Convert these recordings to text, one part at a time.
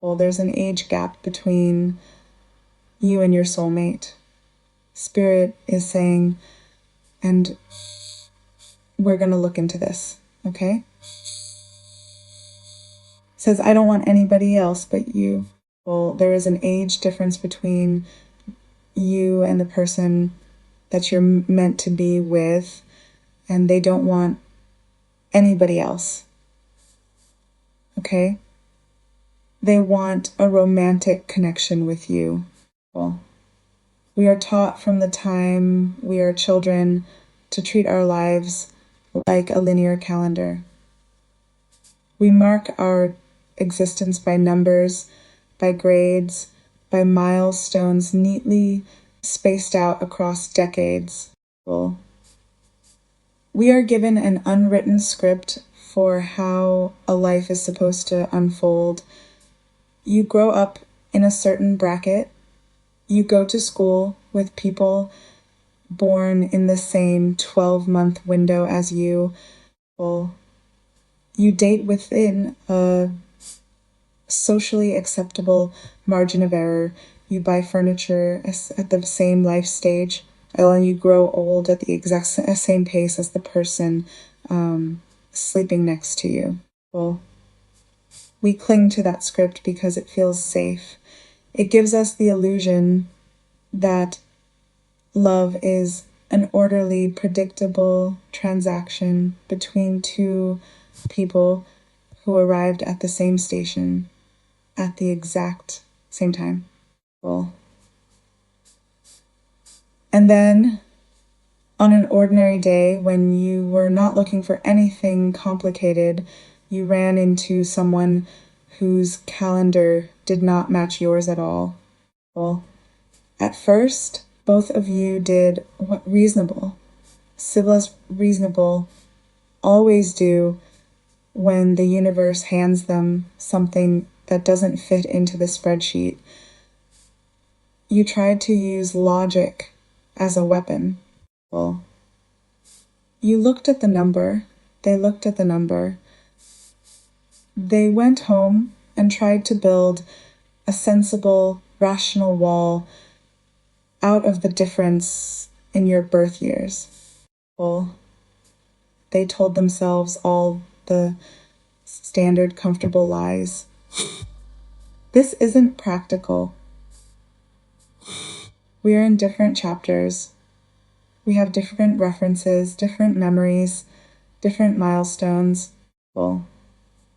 Well, there's an age gap between you and your soulmate. Spirit is saying, and we're going to look into this, okay? It says, I don't want anybody else but you. Well, there is an age difference between you and the person that you're meant to be with, and they don't want anybody else, okay? They want a romantic connection with you. Well, we are taught from the time we are children to treat our lives like a linear calendar. We mark our existence by numbers, by grades, by milestones neatly spaced out across decades. Well, we are given an unwritten script for how a life is supposed to unfold. You grow up in a certain bracket. You go to school with people born in the same 12-month window as you. Well, you date within a socially acceptable margin of error. You buy furniture at the same life stage, and you grow old at the exact same pace as the person sleeping next to you. Well, we cling to that script because it feels safe. It gives us the illusion that love is an orderly, predictable transaction between two people who arrived at the same station at the exact same time. Well, and then on an ordinary day when you were not looking for anything complicated, you ran into someone whose calendar did not match yours at all. Well, at first, both of you did what civilized reasonable always do when the universe hands them something that doesn't fit into the spreadsheet. You tried to use logic as a weapon. Well, you looked at the number. They looked at the number. They went home and tried to build a sensible, rational wall out of the difference in your birth years. Well, they told themselves all the standard, comfortable lies. This isn't practical. We are in different chapters. We have different references, different memories, different milestones. Well,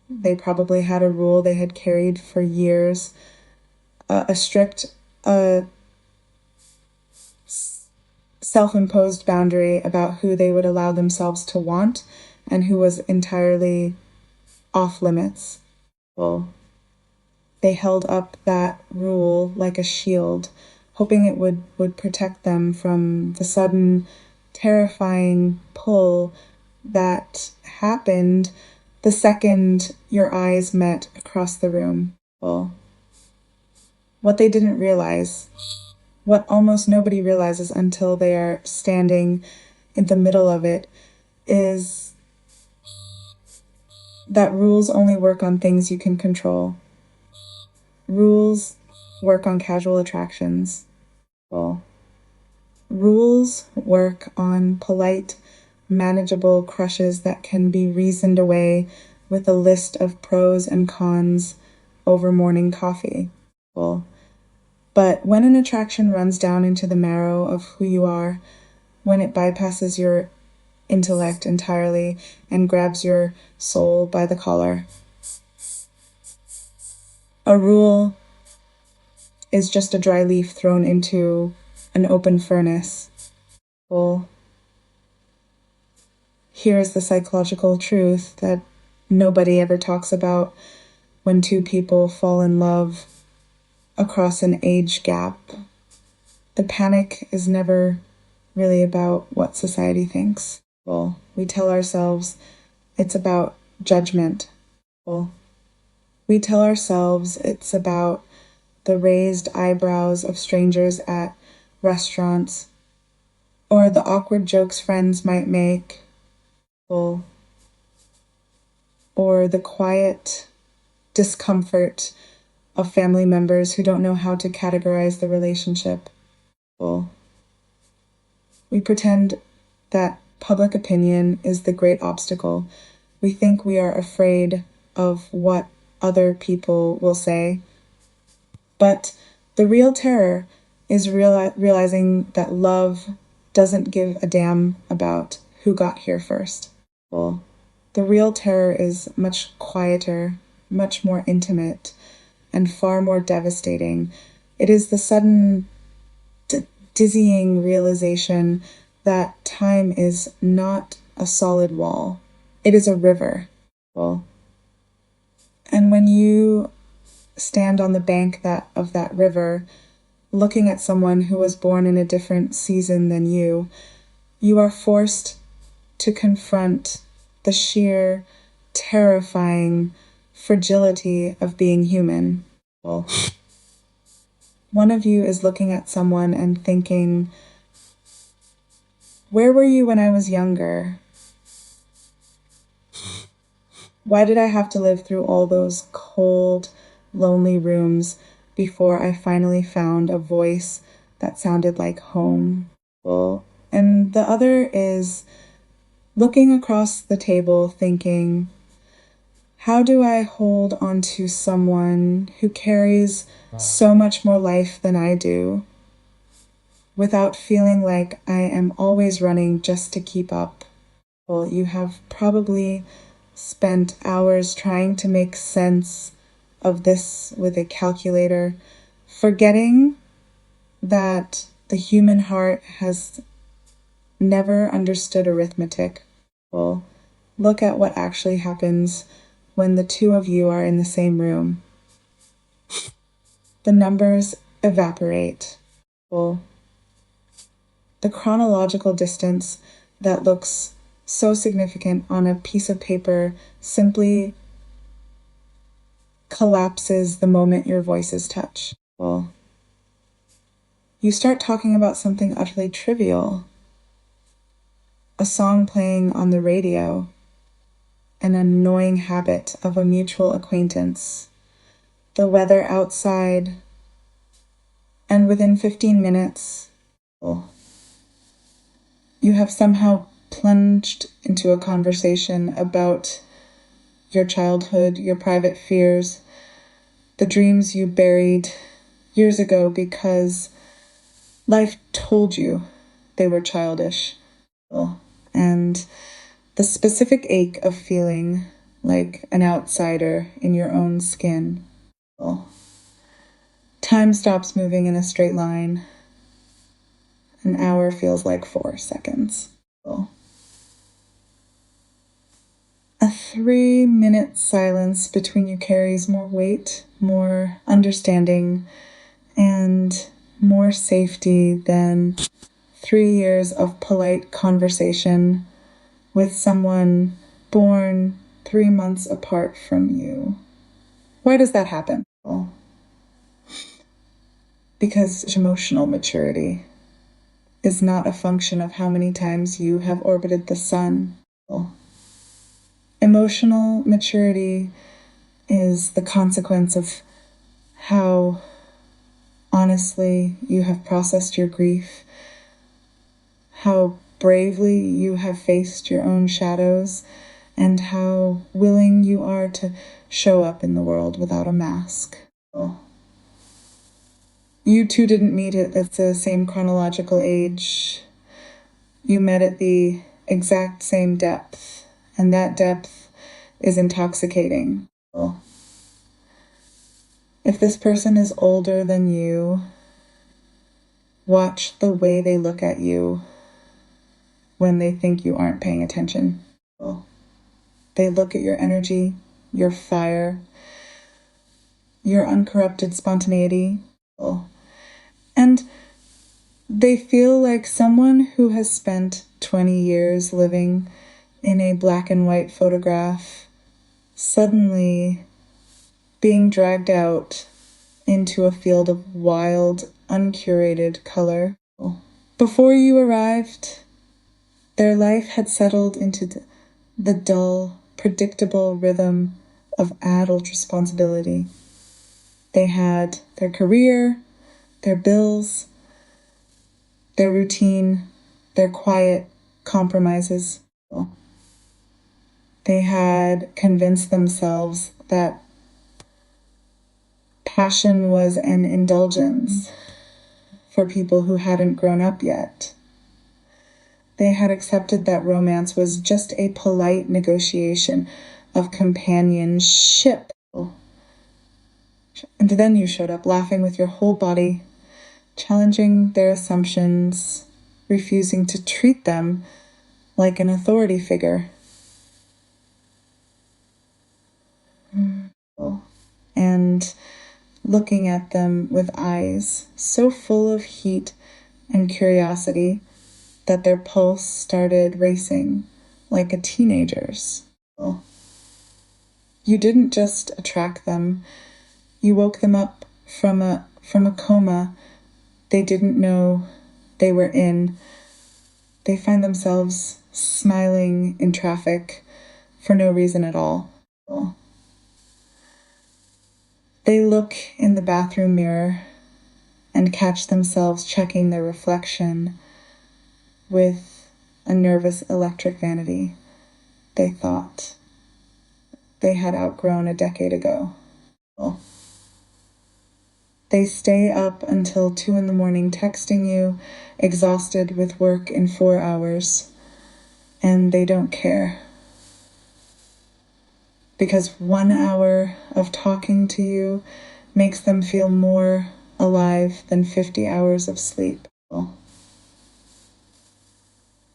they probably had a rule they had carried for years, a strict self-imposed boundary about who they would allow themselves to want and who was entirely off limits. Well, they held up that rule like a shield, hoping it would protect them from the sudden, terrifying pull that happened the second your eyes met across the room. Well, what they didn't realize, what almost nobody realizes until they are standing in the middle of it, is that rules only work on things you can control. Rules work on casual attractions. Well, rules work on polite, manageable crushes that can be reasoned away with a list of pros and cons over morning coffee. Well, but when an attraction runs down into the marrow of who you are, when it bypasses your intellect entirely and grabs your soul by the collar, a rule is just a dry leaf thrown into an open furnace. Well, here's the psychological truth that nobody ever talks about when two people fall in love across an age gap. The panic is never really about what society thinks. Well, we tell ourselves it's about judgment. Well, we tell ourselves it's about the raised eyebrows of strangers at restaurants, or the awkward jokes friends might make, or the quiet discomfort of family members who don't know how to categorize the relationship. Well, we pretend that public opinion is the great obstacle. We think we are afraid of what other people will say. But the real terror is realizing that love doesn't give a damn about who got here first. Well, the real terror is much quieter, much more intimate, and far more devastating. It is the sudden, dizzying realization that time is not a solid wall. It is a river. Well, and when you stand on the bank of that river, looking at someone who was born in a different season than you, you are forced to confront the sheer, terrifying fragility of being human. Well, one of you is looking at someone and thinking, where were you when I was younger? Why did I have to live through all those cold, lonely rooms before I finally found a voice that sounded like home? Well, and the other is looking across the table thinking, how do I hold on to someone who carries so much more life than I do without feeling like I am always running just to keep up? Well, you have probably spent hours trying to make sense of this with a calculator, forgetting that the human heart has never understood arithmetic. Well, look at what actually happens when the two of you are in the same room. The numbers evaporate. Well, the chronological distance that looks so significant on a piece of paper simply collapses the moment your voices touch. Well, you start talking about something utterly trivial. A song playing on the radio, an annoying habit of a mutual acquaintance, the weather outside, and within 15 minutes, well, you have somehow plunged into a conversation about your childhood, your private fears, the dreams you buried years ago because life told you they were childish. And the specific ache of feeling like an outsider in your own skin. Time stops moving in a straight line. An hour feels like 4 seconds. A 3-minute silence between you carries more weight, more understanding, and more safety than 3 years of polite conversation with someone born 3 months apart from you. Why does that happen? Well, because emotional maturity is not a function of how many times you have orbited the sun. Well, emotional maturity is the consequence of how honestly you have processed your grief, how bravely you have faced your own shadows, and how willing you are to show up in the world without a mask. You two didn't meet at the same chronological age. You met at the exact same depth, and that depth is intoxicating. If this person is older than you, watch the way they look at you when they think you aren't paying attention. They look at your energy, your fire, your uncorrupted spontaneity, and they feel like someone who has spent 20 years living in a black and white photograph suddenly being dragged out into a field of wild, uncurated color. Before you arrived, their life had settled into the dull, predictable rhythm of adult responsibility. They had their career, their bills, their routine, their quiet compromises. They had convinced themselves that passion was an indulgence for people who hadn't grown up yet. They had accepted that romance was just a polite negotiation of companionship. And then you showed up laughing with your whole body, challenging their assumptions, refusing to treat them like an authority figure. And looking at them with eyes so full of heat and curiosity that their pulse started racing like a teenager's. You didn't just attract them, you woke them up from a coma they didn't know they were in. They find themselves smiling in traffic for no reason at all. They look in the bathroom mirror and catch themselves checking their reflection with a nervous electric vanity they thought they had outgrown a decade ago. They stay up until 2 a.m. texting you, exhausted with work in 4 hours, and they don't care. Because 1 hour of talking to you makes them feel more alive than 50 hours of sleep.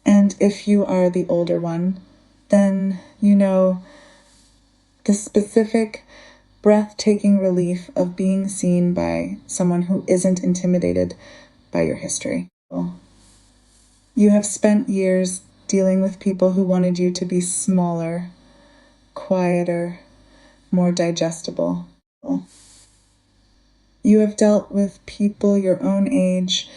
And if you are the older one, then you know the specific breathtaking relief of being seen by someone who isn't intimidated by your history. You have spent years dealing with people who wanted you to be smaller, quieter, more digestible. You have dealt with people your own age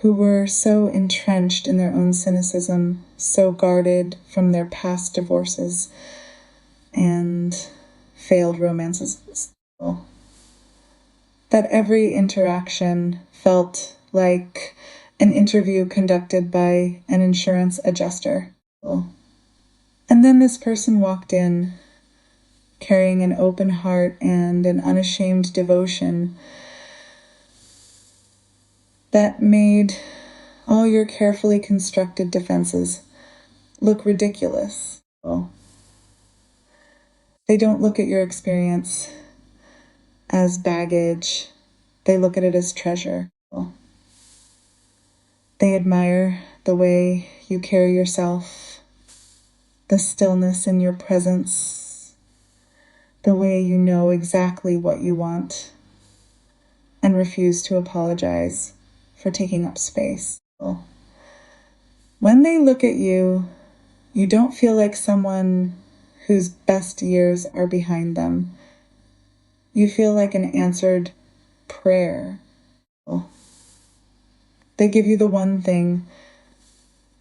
who were so entrenched in their own cynicism, so guarded from their past divorces and failed romances, that every interaction felt like an interview conducted by an insurance adjuster. And then this person walked in carrying an open heart and an unashamed devotion that made all your carefully constructed defenses look ridiculous. They don't look at your experience as baggage. They look at it as treasure. They admire the way you carry yourself, the stillness in your presence, the way you know exactly what you want and refuse to apologize for taking up space. When they look at you, you don't feel like someone whose best years are behind them. You feel like an answered prayer. They give you the one thing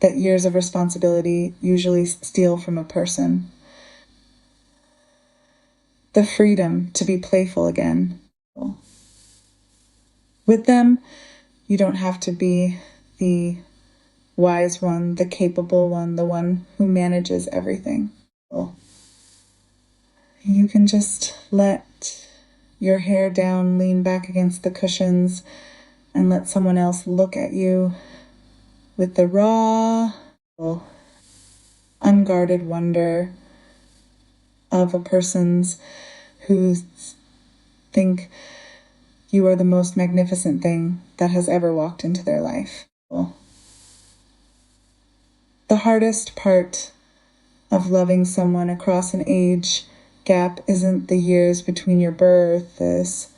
that years of responsibility usually steal from a person: the freedom to be playful again. With them, you don't have to be the wise one, the capable one, the one who manages everything. You can just let your hair down, lean back against the cushions, and let someone else look at you with the raw, unguarded wonder of a person's who think you are the most magnificent thing that has ever walked into their life. The hardest part of loving someone across an age gap isn't the years between your births.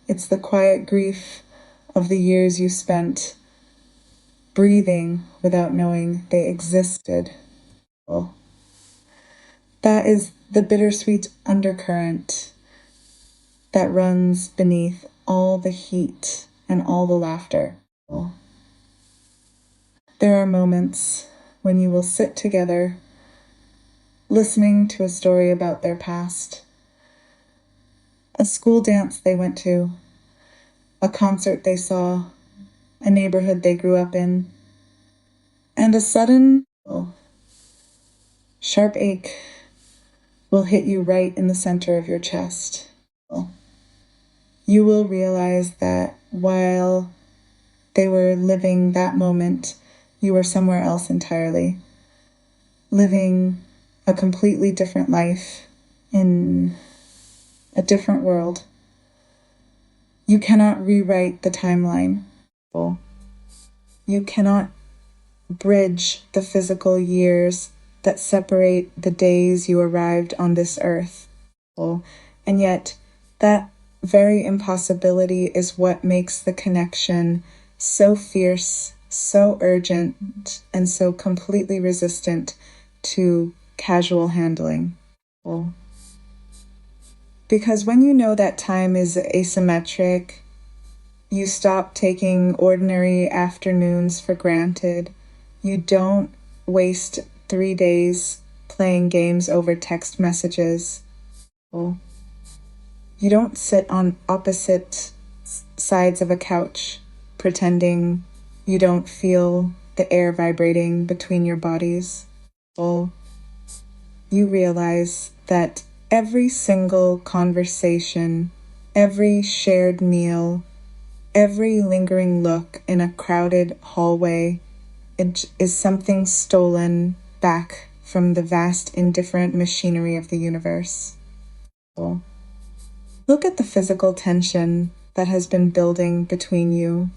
It's the quiet grief of the years you spent breathing without knowing they existed. That is the bittersweet undercurrent that runs beneath all the heat and all the laughter. There are moments when you will sit together, listening to a story about their past, a school dance they went to, a concert they saw, a neighborhood they grew up in, and a sudden sharp ache will hit you right in the center of your chest. You will realize that while they were living that moment, you were somewhere else entirely, living a completely different life in a different world. You cannot rewrite the timeline. You cannot bridge the physical years that separate the days you arrived on this earth. And yet, that very impossibility is what makes the connection so fierce, so urgent, and so completely resistant to casual handling. Because when you know that time is asymmetric, you stop taking ordinary afternoons for granted. You don't waste 3 days playing games over text messages. You don't sit on opposite sides of a couch pretending you don't feel the air vibrating between your bodies. You realize that every single conversation, every shared meal, every lingering look in a crowded hallway, it is something stolen back from the vast, indifferent machinery of the universe. Look at the physical tension that has been building between you.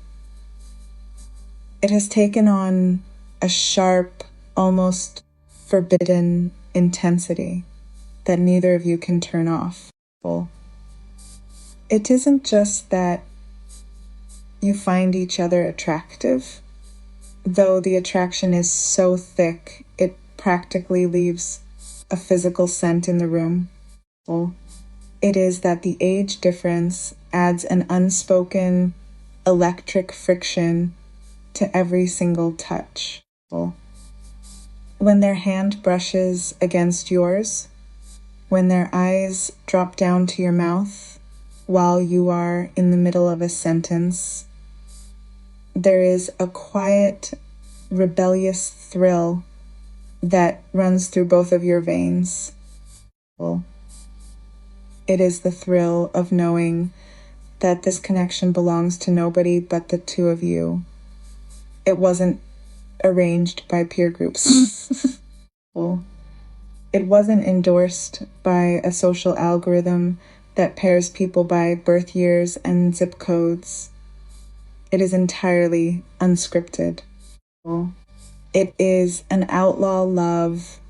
It has taken on a sharp, almost forbidden intensity that neither of you can turn off. It isn't just that you find each other attractive, though the attraction is so thick it practically leaves a physical scent in the room. It is that the age difference adds an unspoken electric friction to every single touch. When their hand brushes against yours, when their eyes drop down to your mouth while you are in the middle of a sentence, there is a quiet, rebellious thrill that runs through both of your veins. It is the thrill of knowing that this connection belongs to nobody but the two of you. It wasn't arranged by peer groups. It wasn't endorsed by a social algorithm that pairs people by birth years and zip codes. It is entirely unscripted. It is an outlaw love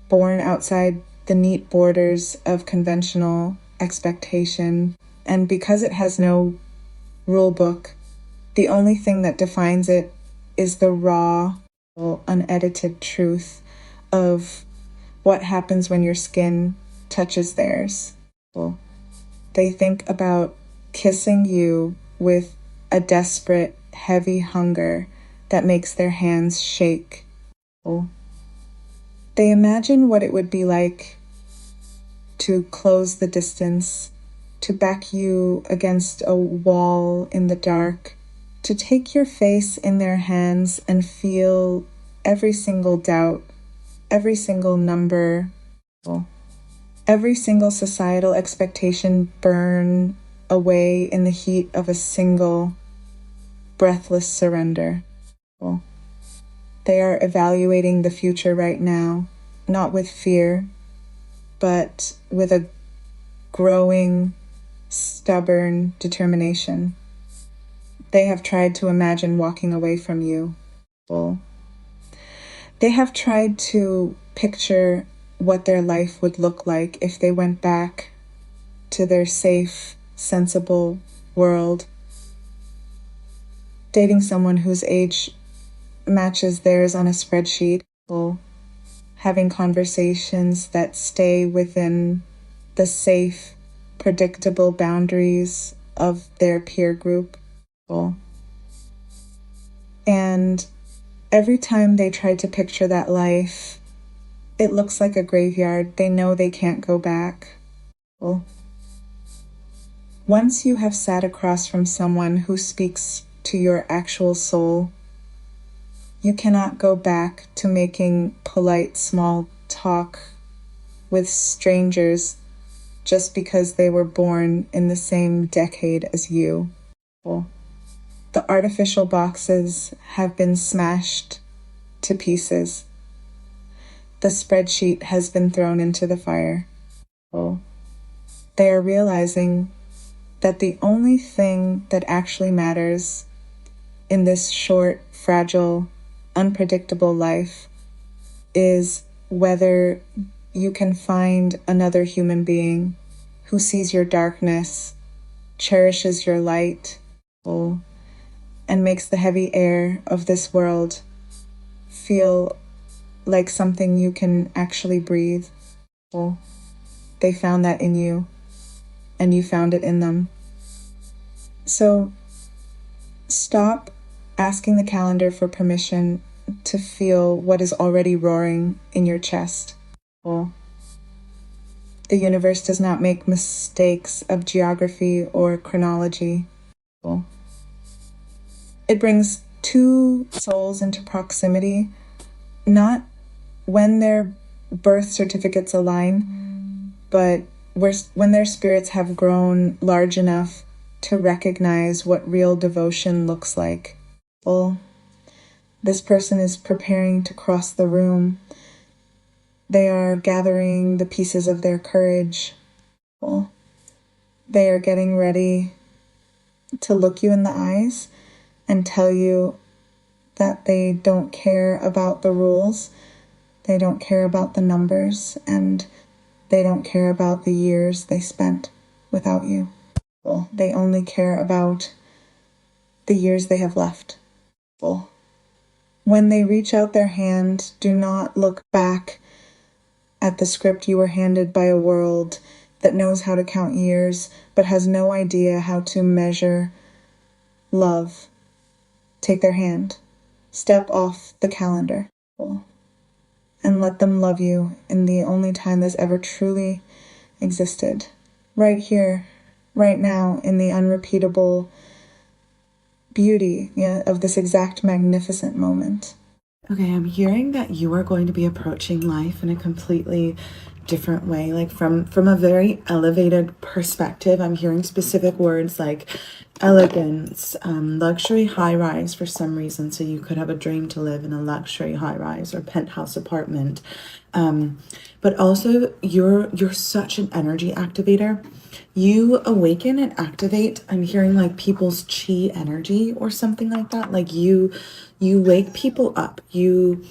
born outside the neat borders of conventional expectation. And because it has no rule book, the only thing that defines it is the raw, unedited truth of what happens when your skin touches theirs. They think about kissing you with a desperate, heavy hunger that makes their hands shake. They imagine what it would be like to close the distance, to back you against a wall in the dark, to take your face in their hands and feel every single doubt, every single number, every single societal expectation burn away in the heat of a single breathless surrender. They are evaluating the future right now, not with fear, but with a growing, stubborn determination. They have tried to imagine walking away from you. They have tried to picture what their life would look like if they went back to their safe, sensible world, dating someone whose age matches theirs on a spreadsheet, having conversations that stay within the safe, predictable boundaries of their peer group. And every time they try to picture that life, it looks like a graveyard. They know they can't go back. Once you have sat across from someone who speaks to your actual soul, you cannot go back to making polite small talk with strangers just because they were born in the same decade as you. The artificial boxes have been smashed to pieces. The spreadsheet has been thrown into the fire. They are realizing that the only thing that actually matters in this short, fragile, unpredictable life is whether you can find another human being who sees your darkness, cherishes your light, and makes the heavy air of this world feel like something you can actually breathe. They found that in you, and you found it in them. So stop asking the calendar for permission to feel what is already roaring in your chest. The universe does not make mistakes of geography or chronology. It brings two souls into proximity, not when their birth certificates align, but when their spirits have grown large enough to recognize what real devotion looks like. This person is preparing to cross the room. They are gathering the pieces of their courage. They are getting ready to look you in the eyes and tell you that they don't care about the rules, they don't care about the numbers, and they don't care about the years they spent without you. They only care about the years they have left. When they reach out their hand, do not look back at the script you were handed by a world that knows how to count years, but has no idea how to measure love. Take their hand, step off the calendar, and let them love you in the only time that's ever truly existed. Right here, right now, in the unrepeatable beauty of this exact magnificent moment. Okay, I'm hearing that you are going to be approaching life in a completely different way, like from a very elevated perspective. I'm hearing specific words like elegance, luxury high-rise for some reason. So you could have a dream to live in a luxury high-rise or penthouse apartment. But also you're such an energy activator. You awaken and activate, I'm hearing like people's chi energy or something like that. Like you wake people up. You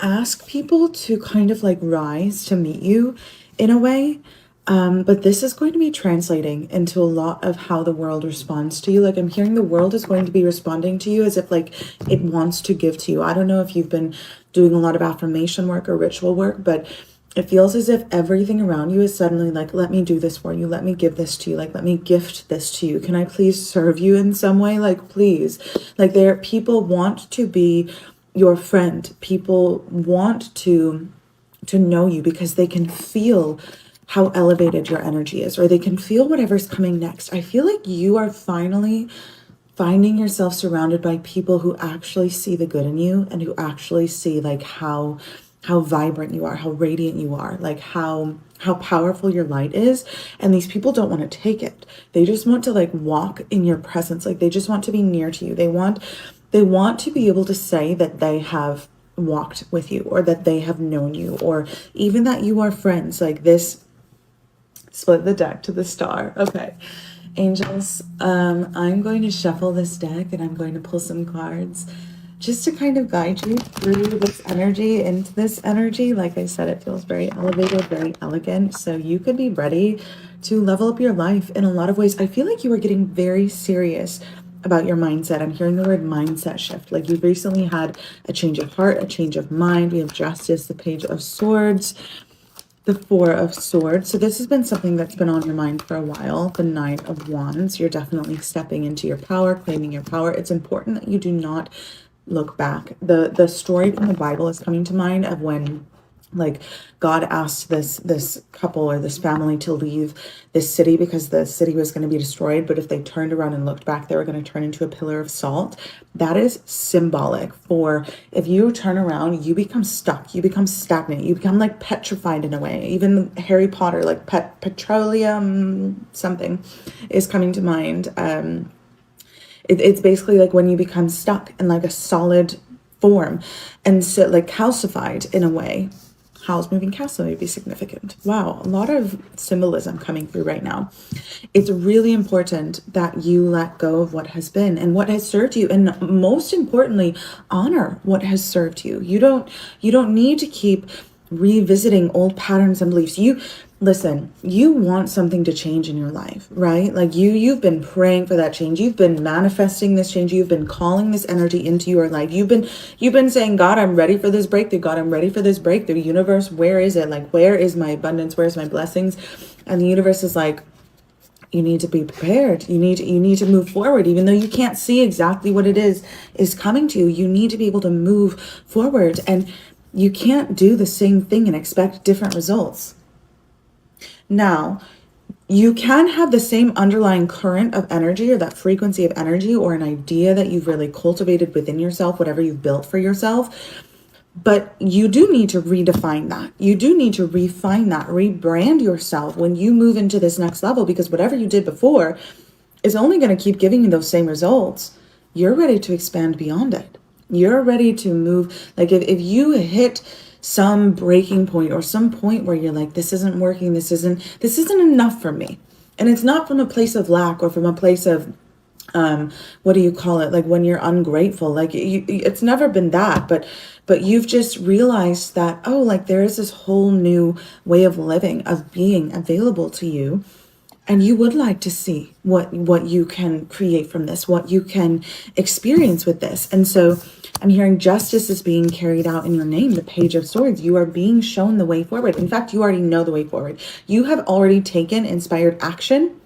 ask people to kind of like rise to meet you in a way. But this is going to be translating into a lot of how the world responds to you. Like I'm hearing the world is going to be responding to you as if like it wants to give to you. I don't know if you've been doing a lot of affirmation work or ritual work, but it feels as if everything around you is suddenly like, let me do this for you. Let me give this to you. Like, let me gift this to you. Can I please serve you in some way? Like, please. Like people want to be your friend. People want to know you because they can feel how elevated your energy is, or they can feel whatever's coming next. I feel like you are finally finding yourself surrounded by people who actually see the good in you and who actually see like how vibrant you are, how radiant you are, like how powerful your light is. And these people don't want to take it. They just want to like walk in your presence. Like they just want to be near to you. They want to be able to say that they have walked with you, or that they have known you, or even that you are friends. Like this, split the deck to the star. Okay, angels, I'm going to shuffle this deck and I'm going to pull some cards just to kind of guide you through this energy, into this energy. Like I said, it feels very elevated, very elegant. So you could be ready to level up your life in a lot of ways. I feel like you are getting very serious about your mindset. I'm hearing the word mindset shift. Like you've recently had a change of heart, a change of mind. We have Justice, the Page of Swords, the Four of Swords. So this has been something that's been on your mind for a while. The Nine of Wands. You're definitely stepping into your power, claiming your power. It's important that you do not look back. The story from the Bible is coming to mind of when Like God asked this couple or this family to leave this city because the city was going to be destroyed, but if they turned around and looked back, they were going to turn into a pillar of salt. That is symbolic for, if you turn around, you become stuck, you become stagnant, you become like petrified in a way. Even Harry Potter, like petroleum something is coming to mind. It's basically like when you become stuck in like a solid form, and so like calcified in a way. How's moving castle may be significant. Wow, a lot of symbolism coming through right now. It's really important that you let go of what has been and what has served you, and most importantly, honor what has served you. You don't need to keep revisiting old patterns and beliefs. You want something to change in your life, right? Like you've been praying for that change. You've been manifesting this change. You've been calling this energy into your life. You've been saying, God, I'm ready for this breakthrough. God, I'm ready for this breakthrough. Universe, where is it? Like, where is my abundance? Where's my blessings? And the universe is like, you need to be prepared. You need to move forward, even though you can't see exactly what it is coming to you. You need to be able to move forward, and you can't do the same thing and expect different results. Now, you can have the same underlying current of energy, or that frequency of energy, or an idea that you've really cultivated within yourself, whatever you've built for yourself. But you do need to redefine that. You do need to refine that, rebrand yourself when you move into this next level, because whatever you did before is only going to keep giving you those same results. You're ready to expand beyond it. You're ready to move. Like if you hit some breaking point or some point where you're like, this isn't working, this isn't enough for me. And it's not from a place of lack or from a place of what do you call it? Like when you're ungrateful, like it's never been that, but you've just realized that, oh, like there is this whole new way of living, of being available to you. And you would like to see what you can create from this, what you can experience with this. And so I'm hearing justice is being carried out in your name, the Page of Swords. You are being shown the way forward. In fact, you already know the way forward. You have already taken inspired action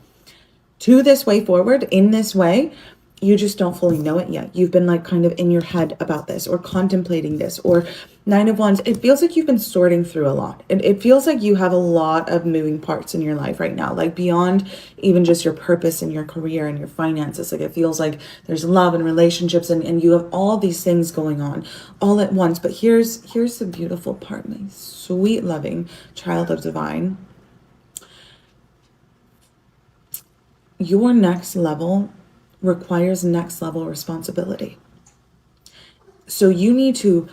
to this way forward in this way. You just don't fully know it yet. You've been like kind of in your head about this or contemplating this, or Nine of Wands. It feels like you've been sorting through a lot. It feels like you have a lot of moving parts in your life right now, like beyond even just your purpose and your career and your finances. Like it feels like there's love and relationships, and you have all these things going on all at once. But here's the beautiful part, my sweet, loving child of divine. Your next level requires next level responsibility. So you need to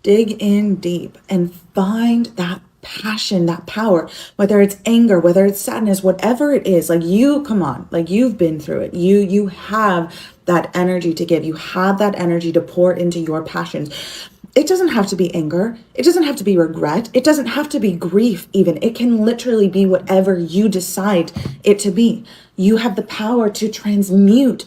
dig in deep and find that passion, that power, whether it's anger, whether it's sadness, whatever it is. Like come on, like you've been through it. You have that energy to give. You have that energy to pour into your passions. It doesn't have to be anger. It doesn't have to be regret. It doesn't have to be grief even. It can literally be whatever you decide it to be. You have the power to transmute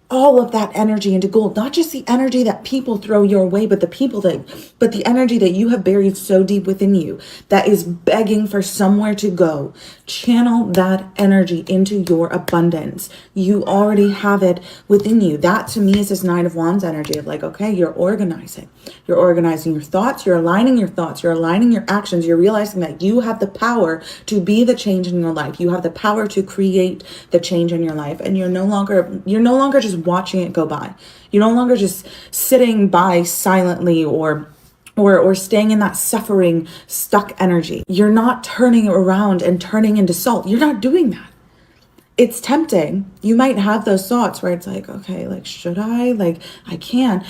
all of that energy into gold, not just the energy that people throw your way, but the energy that you have buried so deep within you that is begging for somewhere to go. Channel that energy into your abundance. You already have it within you. That to me is this Nine of Wands energy of like, okay, you're organizing your thoughts, you're aligning your thoughts, you're aligning your actions. You're realizing that you have the power to be the change in your life. You have the power to create the change in your life, and you're no longer just watching it go by. You're no longer just sitting by silently or staying in that suffering, stuck energy. You're not turning around and turning into salt. You're not doing that. It's tempting. You might have those thoughts where it's like, okay, like, should I? Like, I can.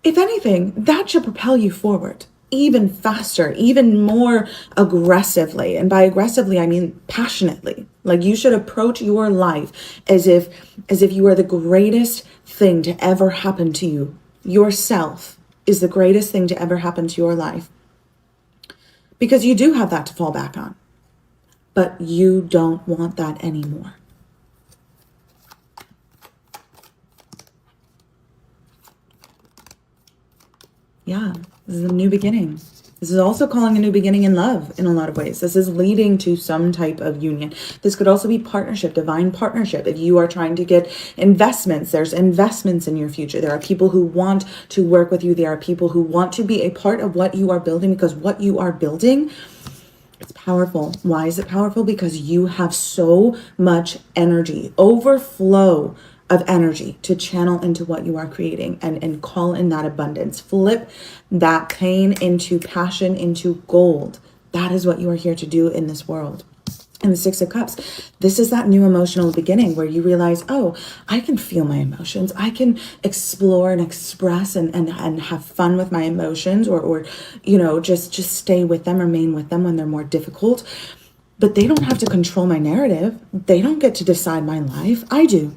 If anything, that should propel you forward even faster, even more aggressively. And by aggressively, I mean passionately. Like you should approach your life as if you are the greatest thing to ever happen to you. Yourself is the greatest thing to ever happen to your life. Because you do have that to fall back on. But you don't want that anymore. Yeah, this is a new beginning. This This is also calling a new beginning in love in a lot of ways. This is leading to some type of union. This could also be partnership, divine partnership. If you are trying to get investments, there's investments in your future. There are people who want to work with you. There are people who want to be a part of what you are building, because what you are building, it's powerful. Why is it powerful? Because you have so much energy, overflow of energy to channel into what you are creating and call in that abundance. Flip that pain into passion, into gold. That is what you are here to do in this world. And the Six of Cups, this is that new emotional beginning where you realize, oh, I can feel my emotions. I can explore and express and have fun with my emotions, or you know, just stay with them, remain with them when they're more difficult. But they don't have to control my narrative. They don't get to decide my life. I do.